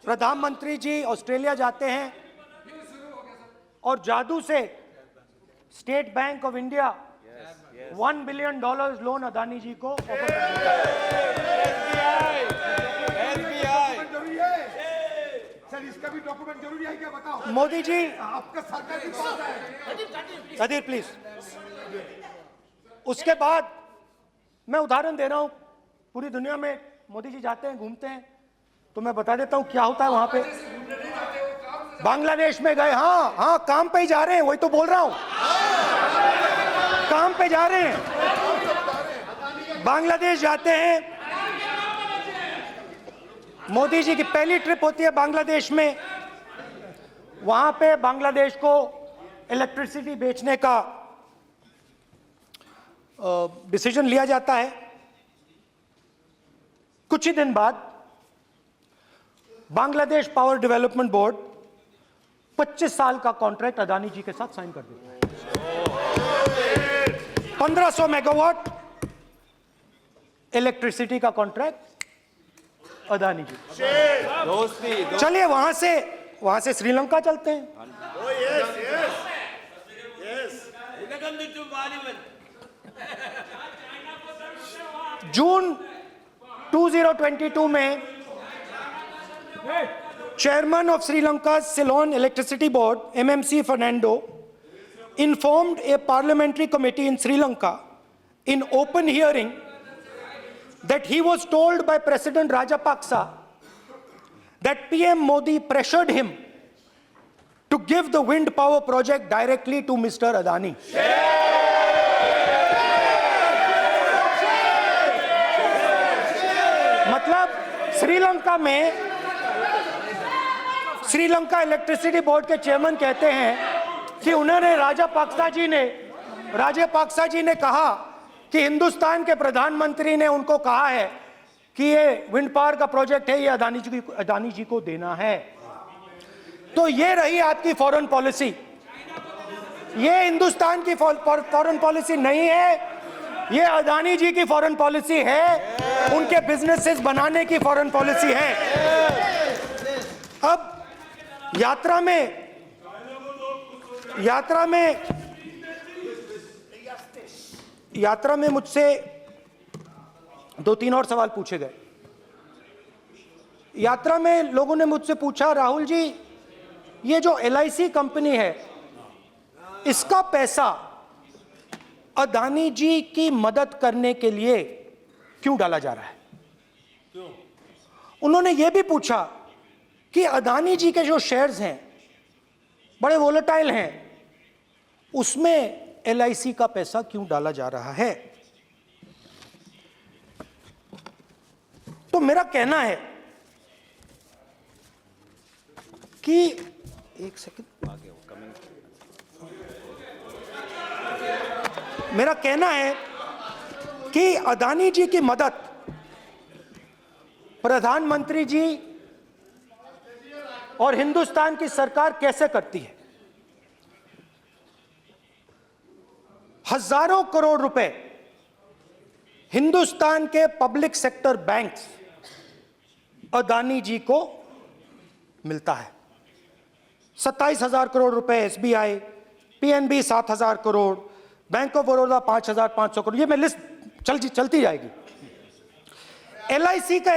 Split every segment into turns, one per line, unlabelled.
प्रधानमंत्री जी ऑस्ट्रेलिया जाते हैं और जादू से State Bank of India $1 billion loan Adani ji को ऑफर कर देता है।
सर, इसका भी डॉक्यूमेंट जरूरी है क्या, बताओ।
मोदी जी,
आपका सरकार की पास है।
कदीर प्लीज। उसके बाद मैं उदाहरण दे रहा हूं, पूरी दुनिया में मोदी जी जाते हैं, घूमते हैं, तो मैं बता देता हूं क्या होता है वहां पे। बांग्लादेश में गए, हाँ काम पे ही जा रहे हैं, वही तो बोल रहा हूं, काम पे जा रहे हैं। बांग्लादेश जाते हैं, मोदी जी की पहली ट्रिप होती है बांग्लादेश में। वहां पे बांग्लादेश को इलेक्ट्रिसिटी बेचने का डिसीजन लिया जाता है। कुछ ही दिन बाद बांग्लादेश पावर डेवलपमेंट बोर्ड 25 साल का कॉन्ट्रैक्ट अदानी जी के साथ साइन कर देता है। 1500 मेगावाट इलेक्ट्रिसिटी का कॉन्ट्रैक्ट अदानी जी। चलिए वहां से श्रीलंका चलते हैं। जून 2022 में Chairman of Sri Lanka's Ceylon Electricity Board, MMC Fernando, informed a parliamentary committee in Sri Lanka in open hearing that he was told by President Rajapaksa that PM Modi pressured him to give the wind power project directly to Mr. Adani. मतलब Sri Lanka electricity board के chairman कहते हैं कि उन्होंने राजापाक्सा जी ने कहा कि हिंदुस्तान के प्रधानमंत्री ने उनको कहा है कि ये विंड पावर का प्रोजेक्ट है, ये अदानी जी को देना है। तो ये रही आपकी फॉरेन पॉलिसी। ये हिंदुस्तान की फॉरेन पॉलिसी नहीं है, ये अदानी जी की फॉरेन पॉलिसी है, उनके बिजनेसेस बनाने की फॉरेन पॉलिसी है। अब यात्रा में मुझसे 2-3 और सवाल पूछे गए। यात्रा में लोगों ने मुझसे पूछा, राहुल जी ये जो LIC कंपनी है, इसका पैसा अदानी जी की मदद करने के लिए क्यों डाला जा रहा है? उन्होंने यह भी पूछा कि अदानी जी के जो शेयर्स हैं बड़े वोलेटाइल हैं, उसमें LIC का पैसा क्यों डाला जा रहा है? तो मेरा कहना है कि एक सेकंड, मेरा कहना है कि अदानी जी की मदद प्रधानमंत्री जी और हिंदुस्तान की सरकार कैसे करती है। हजारों करोड़ रुपए हिंदुस्तान के public sector banks Adani ji को मिलता है। 27,000 करोड़ रुपए SBI, PNB 7,000 crore, bank of Baroda 5,500 crore, ये मैं लिस्ट चलती जाएगी। LIC का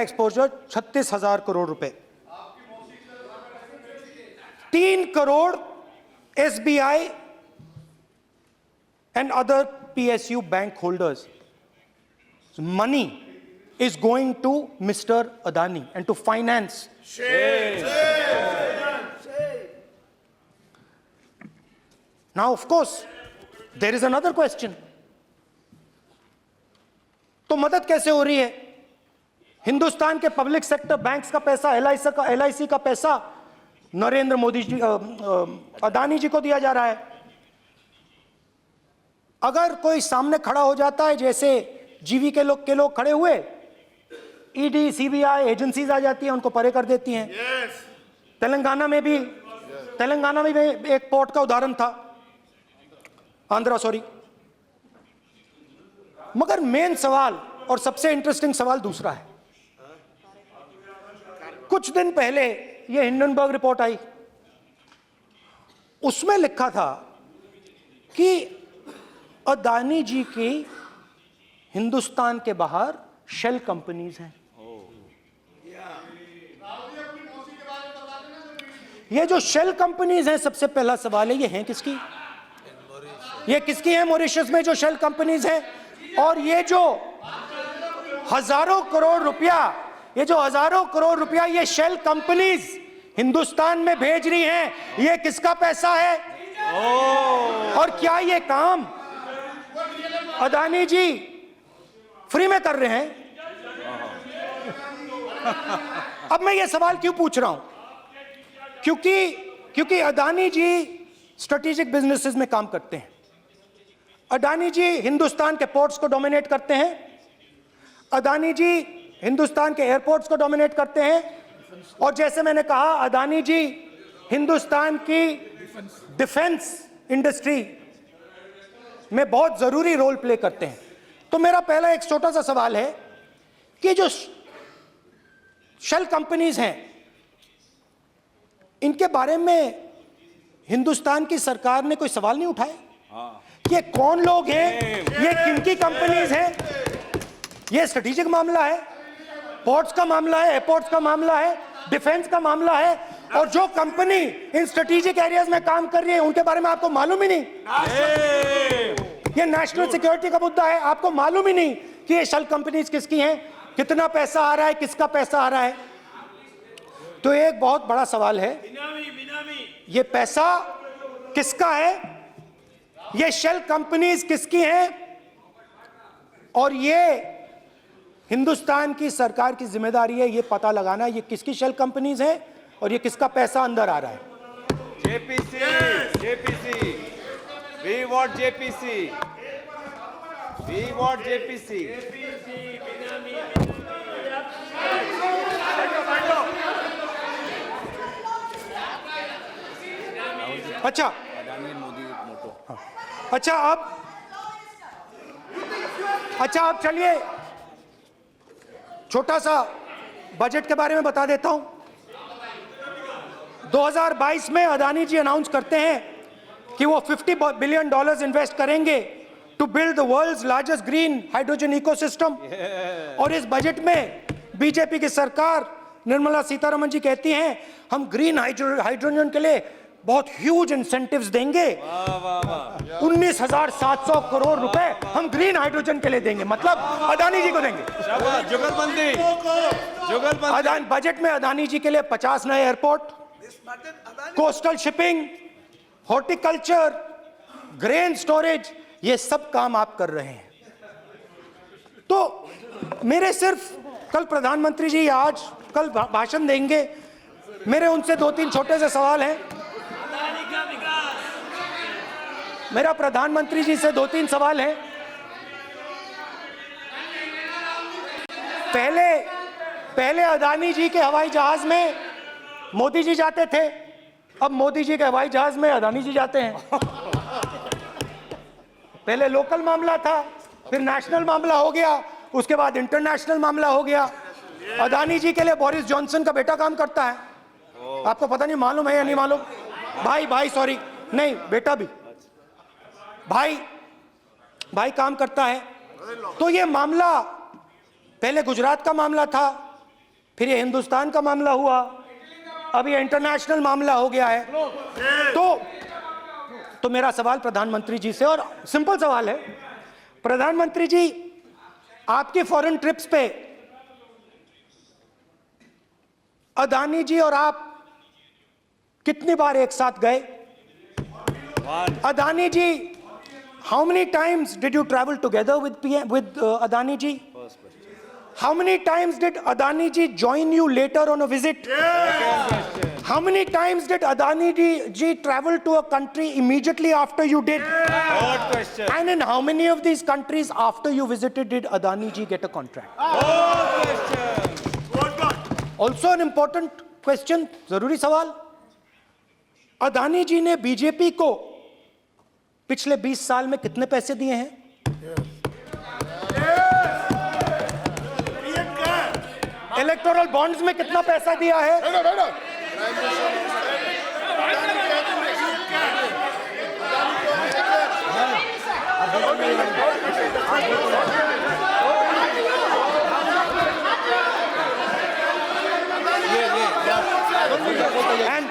एक्सपोजर 36,000 करोड़ रुपए, 3 crore SBI and other PSU bank holders. Money is going to Mr. Adani and to finance. Now, of course, there is another question. तो मदद कैसे हो रही है? हिंदुस्तान के पब्लिक सेक्टर बैंक्स का पैसा, LIC का पैसा नरेंद्र मोदी जी, अदानी जी को दिया जा रहा है। अगर कोई सामने खड़ा हो जाता है, जैसे जीवी के लोग खड़े हुए, ED, CBI एजेंसीज आ जाती हैं, उनको परे कर देती हैं। तेलंगाना में भी एक पोर्ट का उदाहरण था, आंध्रा, सॉरी। मगर मेन सवाल और सबसे इंटरेस्टिंग सवाल दूसरा है। कुछ दिन पहले ये हिंडनबर्ग रिपोर्ट आई, उसमें लिखा था कि अदानी जी की हिंदुस्तान के बाहर शेल कंपनीज हैं। ये जो शेल कंपनीज हैं, सबसे पहला सवाल है, ये हैं किसकी? ये किसकी है मॉरिशस में जो शेल कंपनीज हैं? और ये जो हजारों करोड़ रुपया ये शेल कंपनीज हिंदुस्तान में भेज रही हैं, ये किसका पैसा है? और क्या ये काम अदानी जी फ्री में कर रहे हैं? अब मैं ये सवाल क्यों पूछ रहा हूं? क्योंकि अदानी जी स्ट्रेटेजिक बिजनेसेस में काम करते हैं। अदानी जी हिंदुस्तान के पोर्ट्स को डोमिनेट करते हैं, अदानी जी हिंदुस्तान के एयरपोर्ट्स को डोमिनेट करते हैं, और जैसे मैंने कहा अदानी जी हिंदुस्तान की डिफेंस इंडस्ट्री में बहुत जरूरी रोल प्ले करते हैं। तो मेरा पहला एक छोटा सा सवाल है कि जो शेल कंपनीज हैं, इनके बारे में हिंदुस्तान की सरकार ने कोई सवाल नहीं उठाया? ये कौन लोग हैं, ये किनकी कंपनीज हैं? ये स्ट्रेटेजिक मामला है, पोर्ट्स का मामला है, एयरपोर्ट्स का मामला है, डिफेंस का मामला है, और जो कंपनी इन स्ट्रेटेजिक एरियाज में काम कर रही है उनके बारे में आपको मालूम ही नहीं। ये नेशनल सिक्योरिटी का मुद्दा है, आपको मालूम ही नहीं कि ये शेल कंपनीज किसकी हैं, कितना पैसा आ रहा है, किसका पैसा आ रहा है। तो एक बहुत बड़ा सवाल है, ये पैसा किसका है, ये शेल कंपनीज किसकी हैं, और ये हिंदुस्तान की सरकार की जिम्मेदारी है ये पता लगाना ये किसकी शेल कंपनीज हैं और ये किसका पैसा अंदर आ रहा है।
JPC, we want JPC.
अच्छा, अब चलिए छोटा सा बजट के बारे में बता देता हूं। 2022 में अदानी जी अनाउंस करते हैं कि वो $50 बिलियन इन्वेस्ट करेंगे to build the world's largest green hydrogen ecosystem. और इस बजट में बीजेपी की सरकार निर्मला सीतारमण जी कहती हैं हम ग्रीन हाइड्रोजन के लिए बहुत ह्यूज इंसेंटिव्स देंगे, 19,700 करोड़ रुपए हम ग्रीन हाइड्रोजन के लिए देंगे, मतलब अदानी जी को देंगे। अदानी बजट में अदानी जी के लिए 50 नए airport, coastal shipping, horticulture, grain storage, ये सब काम आप कर रहे हैं। तो मेरे सिर्फ कल प्रधानमंत्री जी कल भाषण देंगे, मेरे उनसे 2-3 छोटे से सवाल हैं। मेरा प्रधानमंत्री जी से 2-3 सवाल हैं। पहले अदानी जी के हवाई जहाज में मोदी जी जाते थे, अब मोदी जी के हवाई जहाज में अदानी जी जाते हैं। पहले लोकल मामला था, फिर नेशनल मामला हो गया, उसके बाद इंटरनेशनल मामला हो गया। अदानी जी के लिए बोरिस जॉनसन का बेटा काम करता है, आपको पता नहीं मालूम है या नहीं मालूम? भाई सॉरी, नहीं बेटा भी, भाई काम करता है। तो ये मामला पहले गुजरात का मामला था, फिर ये हिंदुस्तान का मामला हुआ, अब ये इंटरनेशनल मामला हो गया है। तो मेरा सवाल प्रधानमंत्री जी से, और सिंपल सवाल है, प्रधानमंत्री जी आपकी फॉरेन ट्रिप्स पे अदानी जी और आप कितनी बार एक साथ गए? अदानी जी, how many times did you travel together with Adani ji? How many times did Adani ji join you later on a visit? How many times did Adani ji travel to a country immediately after you did? And in how many of these countries after you visited did Adani ji get a contract? Also an important question, जरूरी सवाल, अदानी जी ने BJP को पिछले 20 साल में कितने पैसे दिए हैं? इलेक्टोरल बॉन्ड्स में कितना पैसा दिया है? And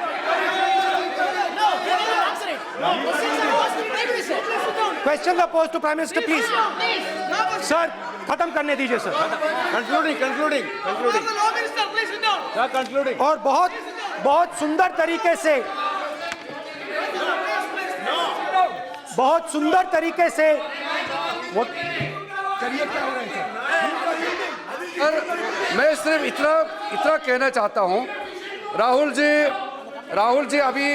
question the post to Prime Minister, please. Sir, खत्म करने दीजिए सर.
Concluding. Sir, concluding.
और बहुत सुंदर तरीके से वो
सर, मैं सिर्फ इतना कहना चाहता हूं, राहुल जी अभी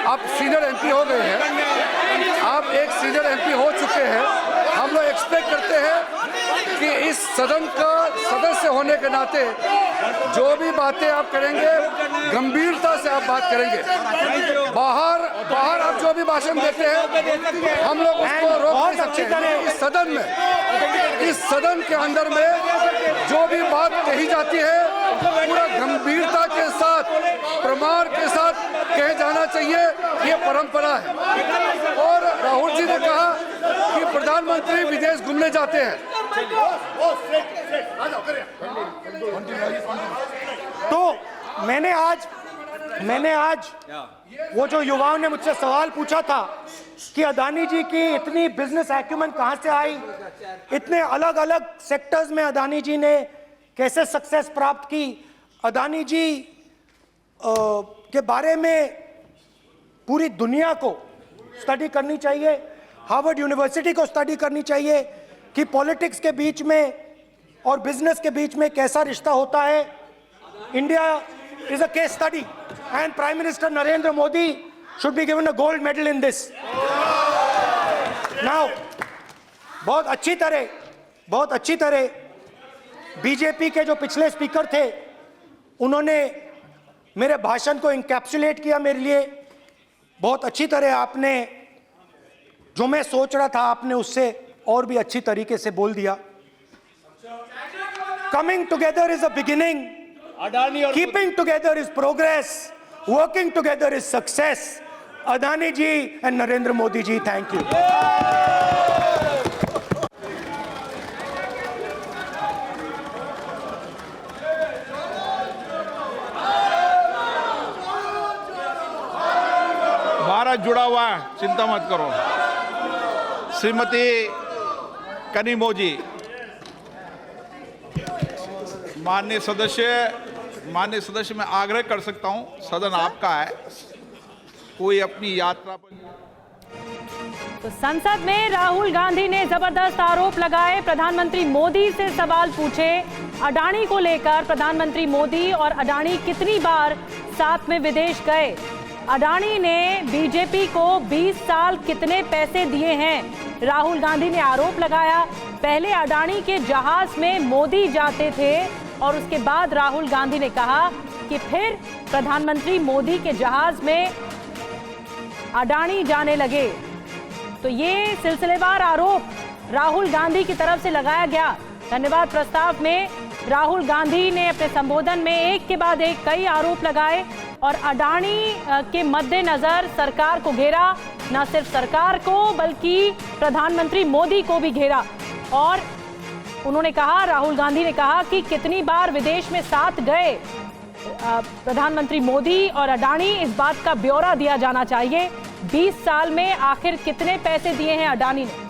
आप सीनियर एमपी हो गए हैं, आप एक सीनियर एमपी हो चुके हैं। हम लोग एक्सपेक्ट करते हैं कि इस सदन का सदस्य होने के नाते जो भी बातें आप करेंगे गंभीरता से आप बात करेंगे। बाहर आप जो भी भाषण देते हैं हम लोग उसको रोक नहीं सकते हैं। इस सदन के अंदर में जो भी बात कही जाती है पूरा गंभीरता के साथ, प्रमाण के साथ कहे जाना चाहिए, ये परंपरा है। और राहुल जी ने कहा कि प्रधानमंत्री विदेश घूमने जाते हैं,
तो मैंने आज वो जो युवाओं ने मुझसे सवाल पूछा था कि अदानी जी की इतनी बिजनेस एक्यूमेंट कहां से आई, इतने अलग अलग सेक्टर्स में अदानी जी ने कैसे सक्सेस प्राप्त की, अदानी जी के बारे में पूरी दुनिया को स्टडी करनी चाहिए, हार्वर्ड यूनिवर्सिटी को स्टडी करनी चाहिए कि पॉलिटिक्स के बीच में और बिजनेस के बीच में कैसा रिश्ता होता है। India is a case study and prime minister Narendra Modi should be given a gold medal in this. Now बहुत अच्छी तरह बीजेपी के जो पिछले स्पीकर थे उन्होंने मेरे भाषण को इंकैप्सुलेट किया मेरे लिए बहुत अच्छी तरह। आपने जो मैं सोच रहा था आपने उससे और भी अच्छी तरीके से बोल दिया। Coming together is a beginning, keeping together is progress, working together is success. Adani ji and Narendra Modi ji, thank you.
Bharat जुड़ा हुआ है, चिंता मत करो। श्रीमती कनिमोजी, माननीय सदस्य मैं आग्रह कर सकता हूं, सदन आपका है, कोई अपनी यात्रा पर।
तो संसद में राहुल गांधी ने जबरदस्त आरोप लगाए, प्रधानमंत्री मोदी से सवाल पूछे अडानी को लेकर। प्रधानमंत्री मोदी और अडानी कितनी बार साथ में विदेश गए, अडानी ने बीजेपी को 20 साल कितने पैसे दिए हैं, राहुल गांधी ने आरोप लगाया। पहले अडानी के जहाज में मोदी जाते थे और उसके बाद राहुल गांधी ने कहा कि फिर प्रधानमंत्री मोदी के जहाज में अडानी जाने लगे। तो ये सिलसिलेवार आरोप राहुल गांधी की तरफ से लगाया गया। धन्यवाद प्रस्ताव में राहुल गांधी ने अपने संबोधन में एक के बाद एक कई आरोप लगाए और अडानी के मद्देनजर सरकार को घेरा, न सिर्फ सरकार को बल्कि प्रधानमंत्री मोदी को भी घेरा। और उन्होंने कहा, राहुल गांधी ने कहा कि कितनी बार विदेश में साथ गए प्रधानमंत्री मोदी और अडानी, इस बात का ब्यौरा दिया जाना चाहिए। 20 साल में आखिर कितने पैसे दिए हैं अडानी ने।